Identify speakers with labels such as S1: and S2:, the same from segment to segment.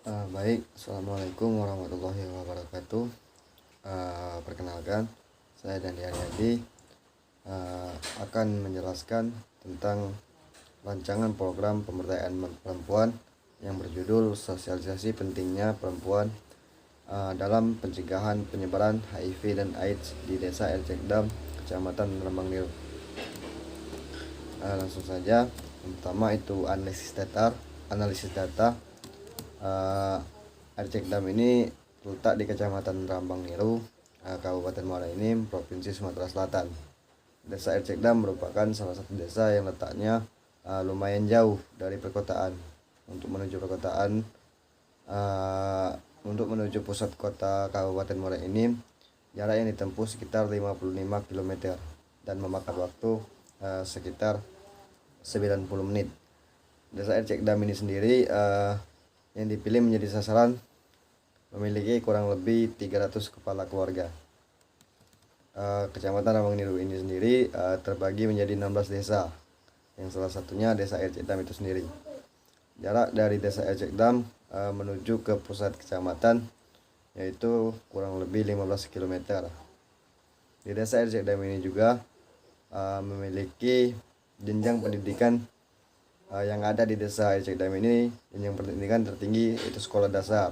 S1: Baik, Assalamualaikum warahmatullahi wabarakatuh. Perkenalkan, saya Dandi Aryadi akan menjelaskan tentang rancangan program pemberdayaan perempuan yang berjudul Sosialisasi Pentingnya Perempuan dalam Pencegahan Penyebaran HIV dan AIDS di Desa Ercekdam, Kecamatan Rembang Niru. Langsung saja. Yang pertama itu analisis data. Ercekdam ini terletak di Kecamatan Rambang Niru, Kabupaten Muara Enim, Provinsi Sumatera Selatan. Desa Ercekdam merupakan salah satu desa yang letaknya lumayan jauh dari perkotaan. Untuk menuju pusat kota Kabupaten Muara Enim, jarak yang ditempuh sekitar 55 km dan memakan waktu sekitar 90 menit. Desa Ercekdam ini sendiri yang dipilih menjadi sasaran memiliki kurang lebih 300 kepala keluarga. Kecamatan Rambang Niru ini sendiri terbagi menjadi 16 desa, yang salah satunya Desa Ercekdam itu sendiri. Jarak dari Desa Ercekdam menuju ke pusat kecamatan yaitu kurang lebih 15 km. Di Desa Ercekdam ini juga memiliki jenjang pendidikan yang ada di Desa Ercekdam ini. Jenjang pendidikan tertinggi itu sekolah dasar.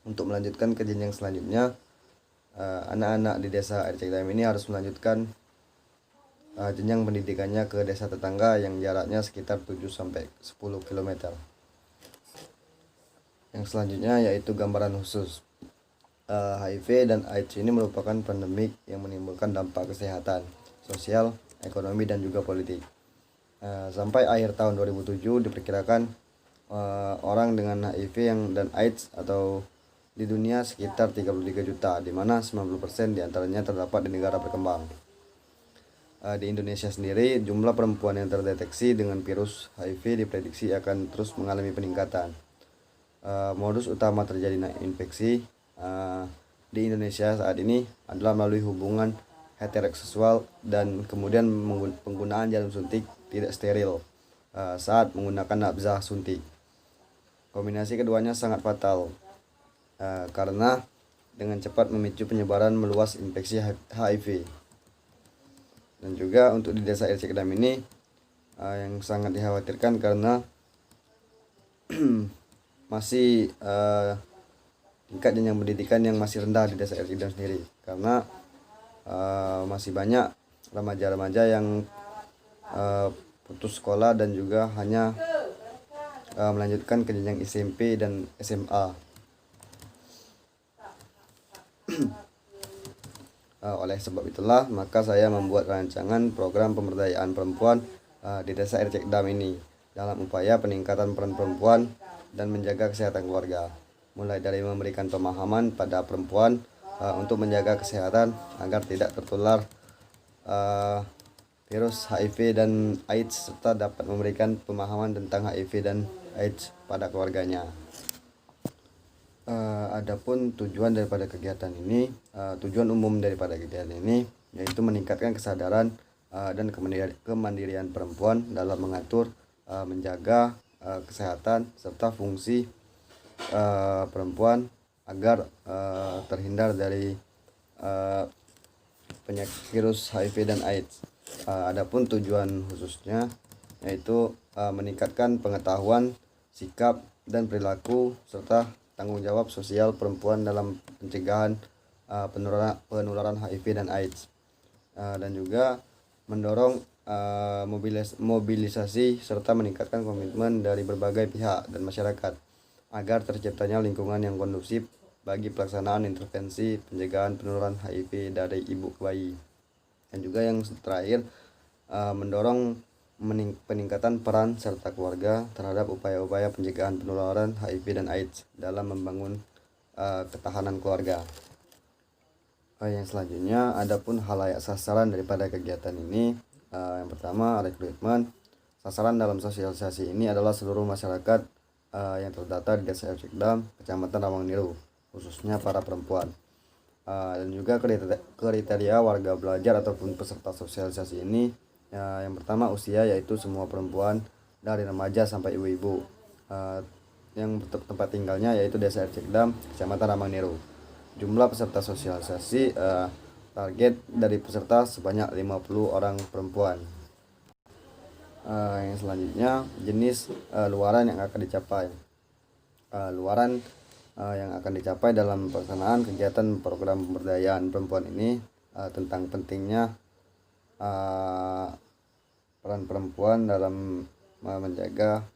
S1: Untuk melanjutkan ke jenjang selanjutnya, anak-anak di Desa Ercekdam ini harus melanjutkan jenjang pendidikannya ke desa tetangga yang jaraknya sekitar 7-10 km. Yang selanjutnya yaitu gambaran khusus. HIV dan AIDS ini merupakan pandemik yang menimbulkan dampak kesehatan, sosial, ekonomi, dan juga politik. Sampai akhir tahun 2007 diperkirakan orang dengan HIV dan AIDS atau di dunia sekitar 33 juta, di mana 90% diantaranya terdapat di negara berkembang. Di Indonesia sendiri, jumlah perempuan yang terdeteksi dengan virus HIV diprediksi akan terus mengalami peningkatan. Modus utama terjadinya infeksi di Indonesia saat ini adalah melalui hubungan heteroseksual dan kemudian penggunaan jarum suntik tidak steril saat menggunakan nafzah suntik. Kombinasi keduanya sangat fatal karena dengan cepat memicu penyebaran meluas infeksi HIV. Dan juga untuk di Desa Ercekdam ini yang sangat dikhawatirkan karena masih tingkat jenjang pendidikan yang masih rendah di Desa Ercekdam sendiri, karena masih banyak remaja-remaja yang putus sekolah dan juga hanya melanjutkan ke jenjang SMP dan SMA. Oleh sebab itulah maka saya membuat rancangan program pemberdayaan perempuan di Desa Ercekdam ini dalam upaya peningkatan peran perempuan dan menjaga kesehatan keluarga, mulai dari memberikan pemahaman pada perempuan untuk menjaga kesehatan agar tidak tertular virus HIV dan AIDS, serta dapat memberikan pemahaman tentang HIV dan AIDS pada keluarganya. Adapun tujuan umum daripada kegiatan ini yaitu meningkatkan kesadaran dan kemandirian perempuan dalam mengatur, menjaga kesehatan serta fungsi perempuan agar terhindar dari penyakit virus HIV dan AIDS. Adapun tujuan khususnya yaitu meningkatkan pengetahuan, sikap, dan perilaku serta tanggung jawab sosial perempuan dalam pencegahan penularan HIV dan AIDS, dan juga mendorong mobilisasi serta meningkatkan komitmen dari berbagai pihak dan masyarakat agar terciptanya lingkungan yang kondusif bagi pelaksanaan intervensi pencegahan penularan HIV dari ibu ke bayi. Dan juga yang terakhir, mendorong peningkatan peran serta keluarga terhadap upaya-upaya pencegahan penularan HIV dan AIDS dalam membangun ketahanan keluarga. Yang selanjutnya, adapun halayak sasaran daripada kegiatan ini, yang pertama rekrutmen. Sasaran dalam sosialisasi ini adalah seluruh masyarakat yang terdata di Desa Ercekdam, Kecamatan Rambang Niru, khususnya para perempuan. Dan juga kriteria warga belajar ataupun peserta sosialisasi ini, yang pertama usia, yaitu semua perempuan dari remaja sampai ibu-ibu. yang tempat tinggalnya yaitu Desa Ercegdam, Kecamatan Ramangneru. Jumlah peserta sosialisasi target dari peserta sebanyak 50 orang perempuan. Yang selanjutnya jenis luaran yang akan dicapai. Luaran yang akan dicapai dalam pelaksanaan kegiatan program pemberdayaan perempuan ini tentang pentingnya peran perempuan dalam menjaga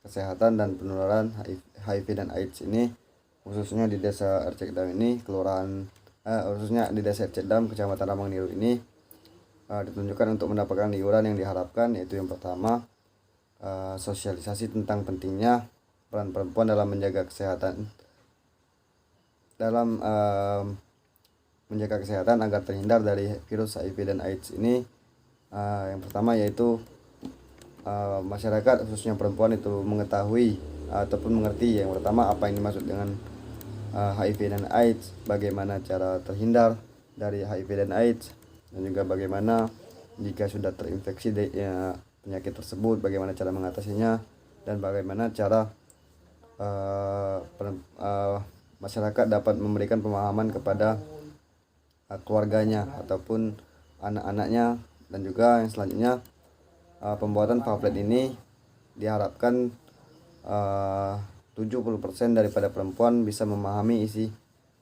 S1: kesehatan dan penularan HIV dan AIDS ini, khususnya di Desa Ercegdam ini, khususnya di Desa Ercegdam, Kecamatan Ramangneru ini, ditunjukkan untuk mendapatkan iuran yang diharapkan, yaitu yang pertama sosialisasi tentang pentingnya peran perempuan dalam menjaga kesehatan agar terhindar dari virus HIV dan AIDS ini. Yang pertama yaitu masyarakat khususnya perempuan itu mengetahui ataupun mengerti yang pertama apa yang dimaksud dengan HIV dan AIDS, bagaimana cara terhindar dari HIV dan AIDS, dan juga bagaimana jika sudah terinfeksi penyakit tersebut, bagaimana cara mengatasinya, dan bagaimana cara masyarakat dapat memberikan pemahaman kepada keluarganya ataupun anak-anaknya. Dan juga yang selanjutnya pembuatan pamflet ini diharapkan 70% daripada perempuan bisa memahami isi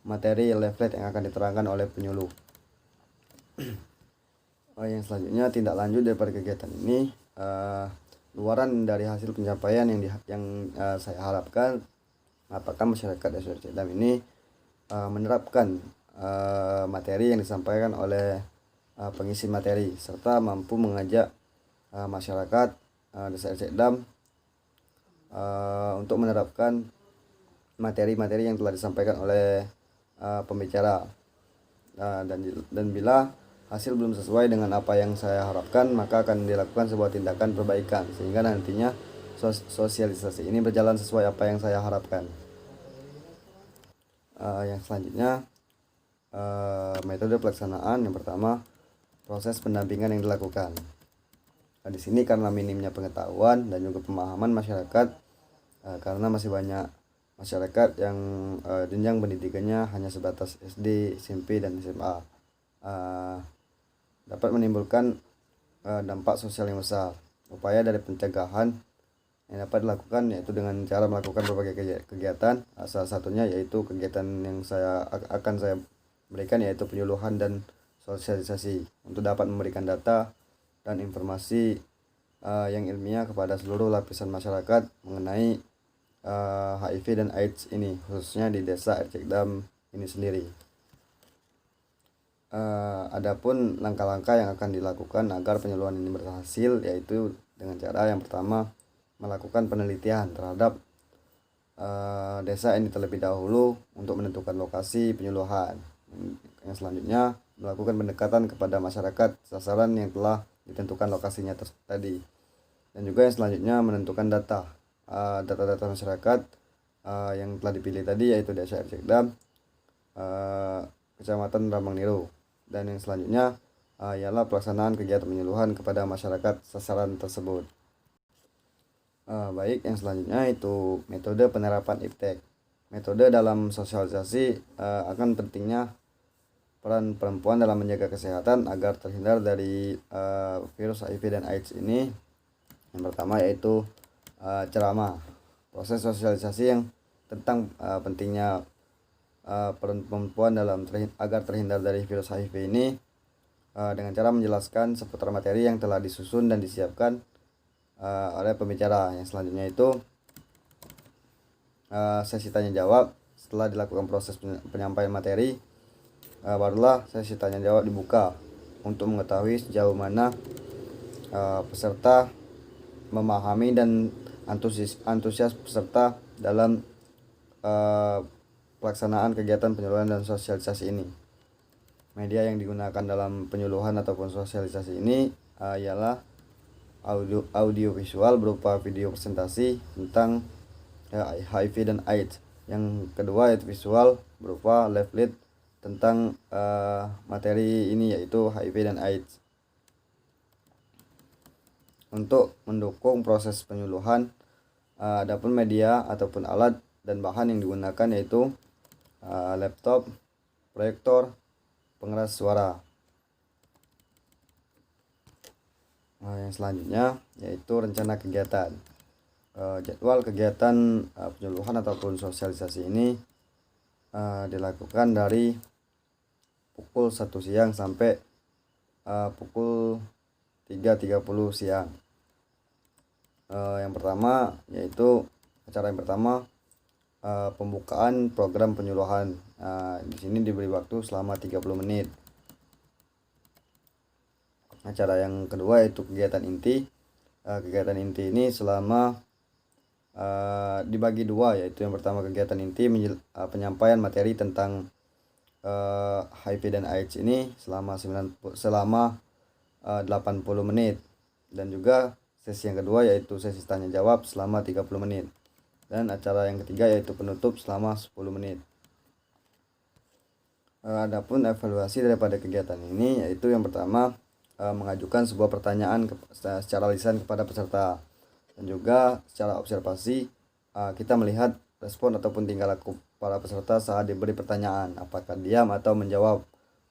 S1: materi leaflet yang akan diterangkan oleh penyuluh. Yang selanjutnya tindak lanjut daripada kegiatan ini, luaran dari hasil pencapaian yang saya harapkan, apakah masyarakat Desa Ercegdam ini menerapkan materi yang disampaikan oleh pengisi materi serta mampu mengajak masyarakat Desa Ercegdam untuk menerapkan materi-materi yang telah disampaikan oleh pembicara, dan bila hasil belum sesuai dengan apa yang saya harapkan, maka akan dilakukan sebuah tindakan perbaikan sehingga nantinya sosialisasi ini berjalan sesuai apa yang saya harapkan. Yang selanjutnya metode pelaksanaan. Yang pertama, proses pendampingan yang dilakukan. Di sini karena minimnya pengetahuan dan juga pemahaman masyarakat, karena masih banyak masyarakat yang jenjang pendidikannya hanya sebatas SD, SMP, dan SMA, dapat menimbulkan dampak sosial yang besar. Upaya dari pencegahan yang dapat dilakukan yaitu dengan cara melakukan berbagai kegiatan, salah satunya yaitu kegiatan yang akan saya berikan yaitu penyuluhan dan sosialisasi untuk dapat memberikan data dan informasi yang ilmiah kepada seluruh lapisan masyarakat mengenai HIV dan AIDS ini, khususnya di Desa Ercegdam ini sendiri. Adapun langkah-langkah yang akan dilakukan agar penyuluhan ini berhasil, yaitu dengan cara yang pertama melakukan penelitian terhadap desa ini terlebih dahulu untuk menentukan lokasi penyuluhan. Yang selanjutnya melakukan pendekatan kepada masyarakat sasaran yang telah ditentukan lokasinya tadi, dan juga yang selanjutnya menentukan data masyarakat yang telah dipilih tadi, yaitu Desa Ercegdam, Kecamatan Ramangneru, dan yang selanjutnya ialah pelaksanaan kegiatan penyuluhan kepada masyarakat sasaran tersebut. Baik, yang selanjutnya itu metode penerapan IPTEK. Metode dalam sosialisasi akan pentingnya peran perempuan dalam menjaga kesehatan agar terhindar dari virus HIV dan AIDS ini. Yang pertama yaitu ceramah. Proses sosialisasi yang tentang pentingnya peran perempuan agar terhindar dari virus HIV ini dengan cara menjelaskan seputar materi yang telah disusun dan disiapkan oleh pembicara. Yang selanjutnya itu sesi tanya jawab. Setelah dilakukan proses penyampaian materi, barulah sesi tanya jawab dibuka untuk mengetahui sejauh mana peserta memahami dan antusias peserta dalam pelaksanaan kegiatan penyuluhan dan sosialisasi ini. Media yang digunakan dalam penyuluhan ataupun sosialisasi ini ialah audio visual berupa video presentasi tentang HIV dan AIDS. Yang kedua yaitu visual berupa leaflet tentang materi ini, yaitu HIV dan AIDS. Untuk mendukung proses penyuluhan, Adapun media ataupun alat dan bahan yang digunakan yaitu laptop, proyektor, pengeras suara. Yang selanjutnya yaitu rencana kegiatan. Jadwal kegiatan penyuluhan ataupun sosialisasi ini dilakukan dari pukul 1 siang sampai pukul 3.30 siang. Yang pertama yaitu acara yang pertama pembukaan program penyuluhan. Di sini diberi waktu selama 30 menit. Acara yang kedua yaitu kegiatan inti. Kegiatan inti ini selama dibagi dua, yaitu yang pertama kegiatan inti penyampaian materi tentang HIV dan AIDS ini selama 80 menit, dan juga sesi yang kedua yaitu sesi tanya jawab selama 30 menit, dan acara yang ketiga yaitu penutup selama 10 menit. Adapun evaluasi daripada kegiatan ini yaitu yang pertama mengajukan sebuah pertanyaan secara lisan kepada peserta, dan juga secara observasi kita melihat respon ataupun tingkah laku para peserta saat diberi pertanyaan, apakah diam atau menjawab,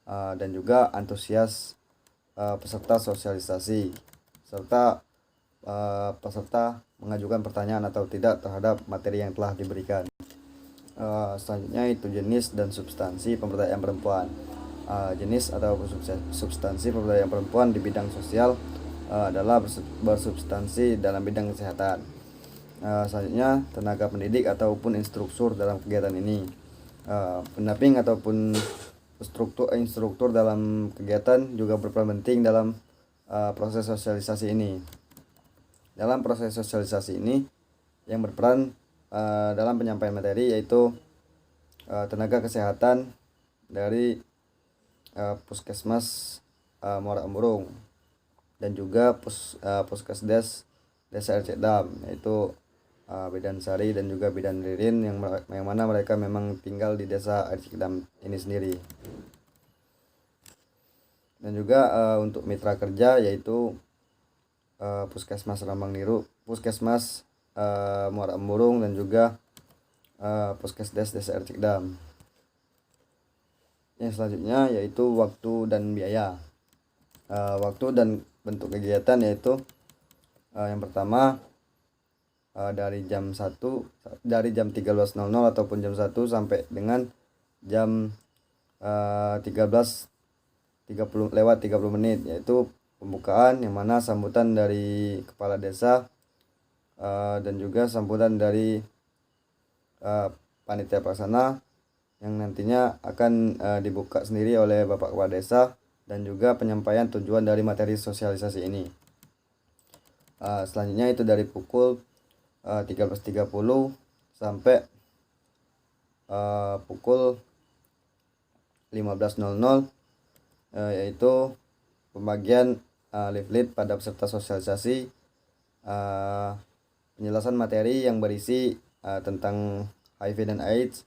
S1: dan juga antusias peserta sosialisasi, serta peserta mengajukan pertanyaan atau tidak terhadap materi yang telah diberikan. Selanjutnya itu jenis dan substansi pemberdayaan perempuan. Jenis atau substansi pemberdayaan perempuan di bidang sosial adalah bersubstansi dalam bidang kesehatan. Selanjutnya tenaga pendidik ataupun instruktur dalam kegiatan ini. Pendamping ataupun instruktur dalam kegiatan juga berperan penting dalam proses sosialisasi ini. Dalam proses sosialisasi ini yang berperan dalam penyampaian materi yaitu tenaga kesehatan dari Puskesmas Muara Emburung, dan juga Puskesdes Desa Ercikdam, yaitu Bidan Sari dan juga Bidan Ririn yang mana mereka memang tinggal di Desa Ercikdam ini sendiri. Dan juga untuk mitra kerja yaitu Puskesmas Rambang Niru, Puskesmas Muara Emburung, dan juga Puskesdes Desa Ercikdam. Yang selanjutnya yaitu waktu dan biaya. Waktu dan bentuk kegiatan yaitu yang pertama dari jam 13.00 ataupun jam 1 sampai dengan jam 13.30 lewat 30 menit, yaitu pembukaan yang mana sambutan dari kepala desa dan juga sambutan dari panitia pelaksana yang nantinya akan dibuka sendiri oleh Bapak Kepala Desa, dan juga penyampaian tujuan dari materi sosialisasi ini. Selanjutnya itu dari pukul 13.30 sampai pukul 15.00 yaitu pembagian leaflet pada peserta sosialisasi, penjelasan materi yang berisi tentang HIV dan AIDS,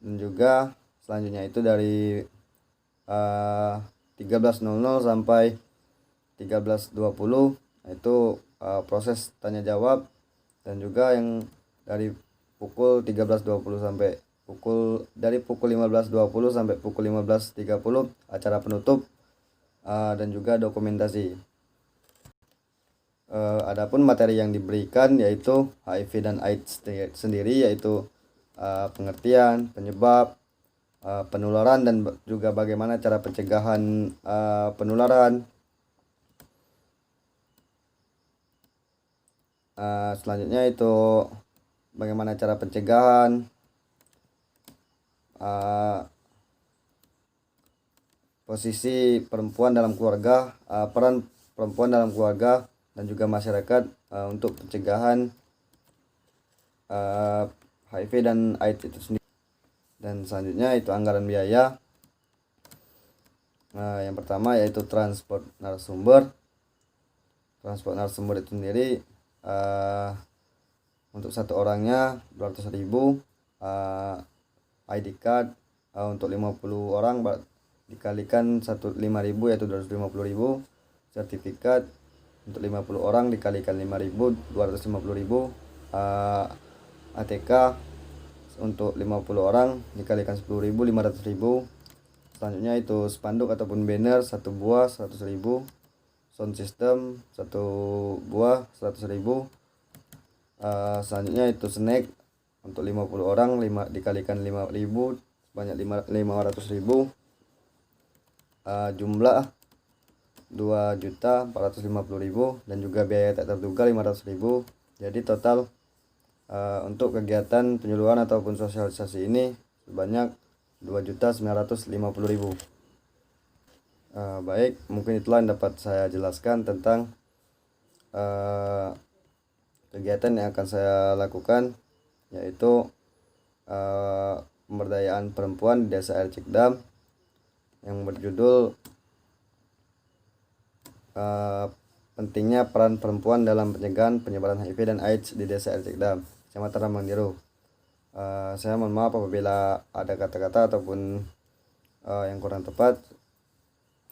S1: dan juga selanjutnya itu dari 13.00 sampai 13.20 itu proses tanya jawab, dan juga yang dari pukul 13.20 sampai dari pukul 15.20 sampai pukul 15.30 acara penutup dan juga dokumentasi. Adapun materi yang diberikan yaitu HIV dan AIDS sendiri, yaitu pengertian, penyebab, penularan, dan juga bagaimana cara pencegahan penularan. Selanjutnya itu bagaimana cara pencegahan, posisi perempuan dalam keluarga, peran perempuan dalam keluarga dan juga masyarakat untuk pencegahan HIV dan AIDS itu sendiri. Dan selanjutnya itu anggaran biaya. Yang pertama yaitu transport narasumber. Transport narasumber itu sendiri untuk satu orangnya 200.000, ID card untuk 50 orang dikalikan 5.000 yaitu 250.000, sertifikat untuk 50 orang dikalikan 5.000 250.000, ATK untuk 50 orang dikalikan 10.000, 500.000. Selanjutnya itu spanduk ataupun banner 1 buah 100.000. Sound system 1 buah 100.000. Selanjutnya itu snack untuk 50 orang dikalikan 5.000 sebanyak 500.000. Jumlah 2.450.000 dan juga biaya tak terduga 500.000. Jadi total untuk kegiatan penyuluhan ataupun sosialisasi ini sebanyak 2.950.000. Baik, mungkin itulah yang dapat saya jelaskan tentang kegiatan yang akan saya lakukan, yaitu pemberdayaan perempuan di Desa Air Cikdam yang berjudul pentingnya peran perempuan dalam pencegahan penyebaran HIV dan AIDS di Desa Air Cikdam, Kecamatan Rambang. Saya mohon maaf apabila ada kata-kata ataupun yang kurang tepat.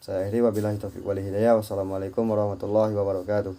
S1: Saya akhiri, wabillahi taufiq wal hidayah. Wassalamualaikum warahmatullahi wabarakatuh.